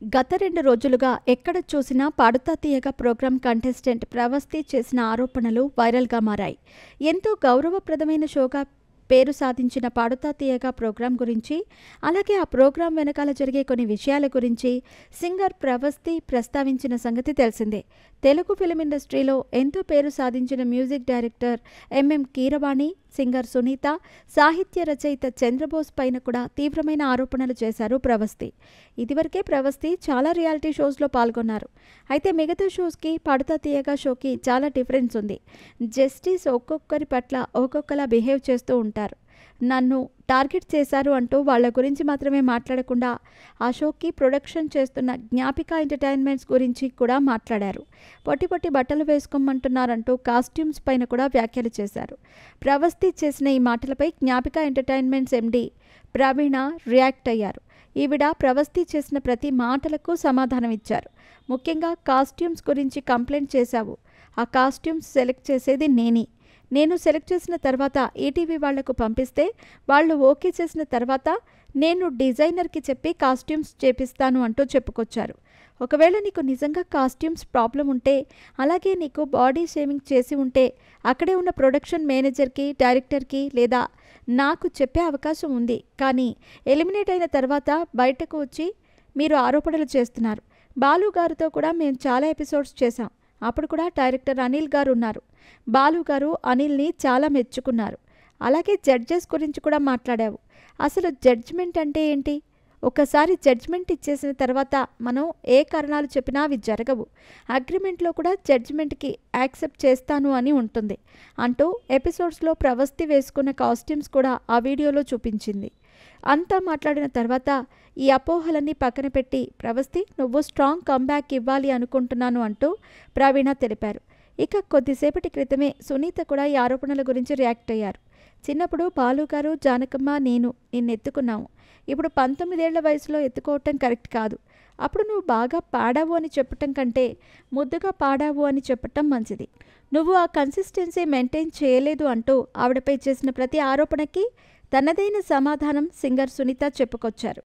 గత 2 రోజులుగా ఎక్కడ చూసినా 'పాడుతా తీయగా' ప్రోగ్రాం కంటెస్టెంట్ ప్రవస్తి చేసిన ఆరోపణలు వైరల్‌గా మారాయి. ఎంతో గౌరవప్రదమైన షోగా పేరు సాధించిన 'పాడుతా తీయగా' ప్రోగ్రాం గురించి, అలాగే ఆ ప్రోగ్రాం వెనకాల జరిగే కొన్ని విషయాల గురించి సింగర్ ప్రవస్తి ప్రస్తావించిన సంగతి తెలిసిందే. తెలుగు ఫిల్మ్ ఇండస్ట్రీలో ఎంతో పేరు సాధించిన music director MM Keeravani, singer Sunitha, సాహిత్య రచయిత చంద్రబోస్ పైన కూడా తీవ్రమైన ఆరోపణలు చేశారు ప్రవస్తి. ఇదివరకే ప్రవస్తి చాలా రియాలిటీ షోస్లో పాల్గొన్నారు. అయితే మిగతా షోస్కి 'పాడుతా తీయగా' షోకి చాలా డిఫరెన్స్ ఉంది. జస్టిస్ ఒక్కొక్కరి పట్ల ఒక్కొక్కలా బిహేవ్ చేస్తూ ఉంటారు. నన్ను టార్గెట్ చేశారు అంటూ వాళ్ళ గురించి మాత్రమే మాట్లాడకుండా ఆ షోకి ప్రొడక్షన్ చేస్తున్న జ్ఞాపిక ఎంటర్టైన్మెంట్స్ గురించి కూడా మాట్లాడారు. పొట్టి పొట్టి బట్టలు వేసుకోమంటున్నారంటూ కాస్ట్యూమ్స్ పైన కూడా వ్యాఖ్యలు చేశారు. ప్రవస్తి చేసిన ఈ మాటలపై జ్ఞాపిక ఎంటర్టైన్మెంట్స్ ఎండి ప్రవీణ రియాక్ట్ అయ్యారు. ఈవిడ ప్రవస్తి చేసిన ప్రతి మాటలకు సమాధానం ఇచ్చారు. ముఖ్యంగా కాస్ట్యూమ్స్ గురించి కంప్లైంట్ చేశావు. ఆ కాస్ట్యూమ్స్ సెలెక్ట్ చేసేది నేను సెలెక్ట్ చేసిన తర్వాత ఈటీవీ వాళ్లకు పంపిస్తే వాళ్ళు ఓకే చేసిన తర్వాత నేను డిజైనర్కి చెప్పి కాస్ట్యూమ్స్ చేపిస్తాను అంటూ చెప్పుకొచ్చారు. ఒకవేళ నీకు నిజంగా కాస్ట్యూమ్స్ ప్రాబ్లం ఉంటే, అలాగే నీకు బాడీ షేమింగ్ చేసి ఉంటే అక్కడే ఉన్న ప్రొడక్షన్ మేనేజర్కి, డైరెక్టర్కి లేదా నాకు చెప్పే అవకాశం ఉంది. కానీ ఎలిమినేట్ అయిన తర్వాత బయటకు వచ్చి మీరు ఆరోపణలు చేస్తున్నారు. బాలు గారితో కూడా మేము చాలా ఎపిసోడ్స్ చేశాం. అప్పుడు కూడా డైరెక్టర్ అనిల్ గారు ఉన్నారు. బాలు గారు అనిల్ని చాలా మెచ్చుకున్నారు. అలాగే జడ్జెస్ గురించి కూడా మాట్లాడావు. అసలు జడ్జిమెంట్ అంటే ఏంటి? ఒకసారి జడ్జిమెంట్ ఇచ్చేసిన తర్వాత మనం ఏ కారణాలు చెప్పినా అవి జరగవు. అగ్రిమెంట్లో కూడా జడ్జిమెంట్కి యాక్సెప్ట్ చేస్తాను అని ఉంటుంది అంటూ ఎపిసోడ్స్లో ప్రవస్తి వేసుకున్న కాస్ట్యూమ్స్ కూడా ఆ వీడియోలో చూపించింది. అంతా మాట్లాడిన తర్వాత ఈ అపోహలన్నీ పక్కన పెట్టి ప్రవస్తి నువ్వు స్ట్రాంగ్ కంబ్యాక్ ఇవ్వాలి అనుకుంటున్నాను అంటూ ప్రవీణ తెలిపారు. ఇక కొద్దిసేపటి క్రితమే సునీత కూడా ఈ ఆరోపణల గురించి రియాక్ట్ అయ్యారు. చిన్నప్పుడు బాలుగారు, జానకమ్మ, నేను నిన్నెత్తుకున్నాము. ఇప్పుడు 19 ఏళ్ల వయసులో ఎత్తుకోవటం కరెక్ట్ కాదు. అప్పుడు నువ్వు బాగా పాడావు అని చెప్పటం కంటే ముద్దుగా పాడావు అని చెప్పటం మంచిది. నువ్వు ఆ కన్సిస్టెన్సీ మెయింటైన్ చేయలేదు అంటూ ఆవిడపై చేసిన ప్రతి ఆరోపణకి తనదైన సమాధానం సింగర్ సునీత చెప్పుకొచ్చారు.